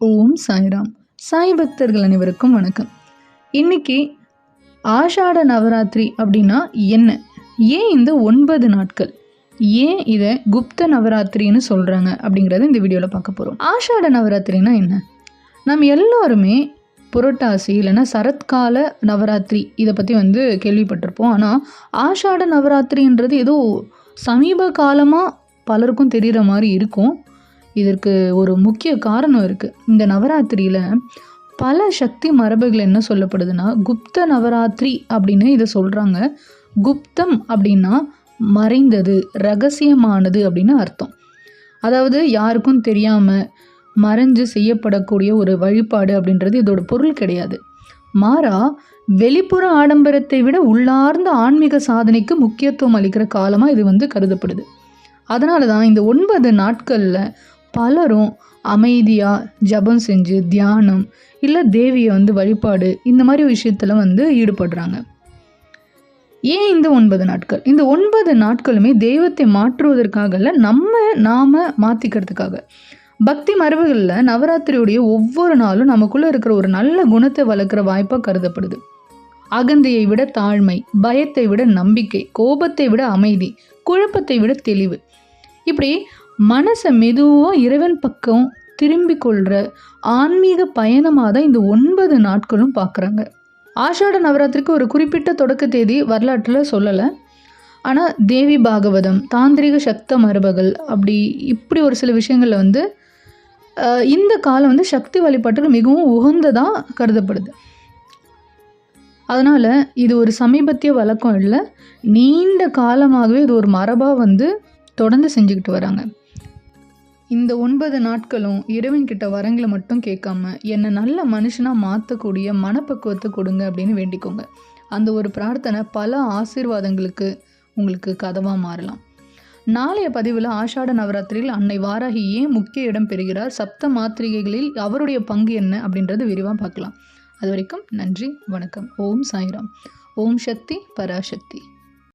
ஓம் சாய்ராம். சாய் பக்தர்கள் அனைவருக்கும் வணக்கம். இன்னைக்கு ஆஷாட நவராத்திரி அப்படின்னா என்ன? ஏன் இந்த 9 நாட்கள்? ஏன் இதை குப்த நவராத்திரின்னு சொல்கிறாங்க அப்படிங்கிறத இந்த வீடியோவில் பார்க்க போகிறோம். ஆஷாட நவராத்திரினா என்ன? நம்ம எல்லாருமே புரட்டாசி இல்லைன்னா சரத்கால நவராத்திரி இதை பற்றி கேள்விப்பட்டிருப்போம். ஆனால் ஆஷாட நவராத்திரின்றது ஏதோ சமீப காலமாக பலருக்கும் தெரிகிற மாதிரி இருக்கும். இதற்கு ஒரு முக்கிய காரணம் இருக்குது. இந்த நவராத்திரியில் பல சக்தி மரபுகள் என்ன சொல்லப்படுதுன்னா குப்த நவராத்திரி அப்படின்னு இதை சொல்கிறாங்க. குப்தம் அப்படின்னா மறைந்தது, ரகசியமானது அப்படின்னு அர்த்தம். அதாவது யாருக்கும் தெரியாமல் மறைஞ்சு செய்யப்படக்கூடிய ஒரு வழிபாடு அப்படின்றது இதோட பொருள் கிடையாது. மாறா வெளிப்புற ஆடம்பரத்தை விட உள்ளார்ந்த ஆன்மீக சாதனைக்கு முக்கியத்துவம் அளிக்கிற காலமாக இது கருதப்படுது. அதனால தான் இந்த 9 நாட்களில் பலரும் அமைதியாக ஜபம் செஞ்சு தியானம் இல்லை தேவியை வழிபாடு இந்த மாதிரி விஷயத்தில் ஈடுபடுறாங்க. ஏன் இந்த 9 நாட்கள்? இந்த 9 நாட்களுமே தெய்வத்தை மாற்றுவதற்காக இல்லை, நாம் மாற்றிக்கிறதுக்காக. பக்தி மரபுகளில் நவராத்திரியுடைய ஒவ்வொரு நாளும் நமக்குள்ளே இருக்கிற ஒரு நல்ல குணத்தை வளர்க்குற வாய்ப்பாக கருதப்படுது. அகந்தையை விட தாழ்மை, பயத்தை விட நம்பிக்கை, கோபத்தை விட அமைதி, குழப்பத்தை விட தெளிவு, இப்படி மனசை மெதுவாக இறைவன் பக்கம் திரும்பி கொள்கிற ஆன்மீக பயணமாக தான் இந்த 9 நாட்களும் பார்க்குறாங்க. ஆஷாட நவராத்திரிக்கு ஒரு குறிப்பிட்ட தொடக்க தேதி வரலாற்றில் சொல்லலை. ஆனால் தேவி பாகவதம், தாந்திரிக சக்த மரபுகள் இப்படி ஒரு சில விஷயங்களில் இந்த காலம் சக்தி வழிபாட்டுக்கு மிகவும் உகந்ததாக கருதப்படுது. அதனால் இது ஒரு சமீபத்திய வழக்கம் இல்லை, நீண்ட காலமாகவே இது ஒரு மரபாக தொடர்ந்து செஞ்சுக்கிட்டு வராங்க. இந்த 9 நாட்களும் இறைவன்கிட்ட வரங்களை மட்டும் கேட்காம என்னை நல்ல மனுஷனாக மாற்றக்கூடிய மனப்பக்குவத்தை கொடுங்க அப்படின்னு வேண்டிக்கோங்க. அந்த ஒரு பிரார்த்தனை பல ஆசீர்வாதங்களுக்கு உங்களுக்கு கதவாக மாறலாம். நாளைய பதிவில் ஆஷாட நவராத்திரியில் அன்னை வாராகி ஏன் முக்கிய இடம் பெறுகிறார், சப்த மாத்திரிகைகளில் அவருடைய பங்கு என்ன அப்படின்றது விரிவாக பார்க்கலாம். அது வரைக்கும் நன்றி, வணக்கம். ஓம் சாய்ராம். ஓம் சக்தி பராசக்தி.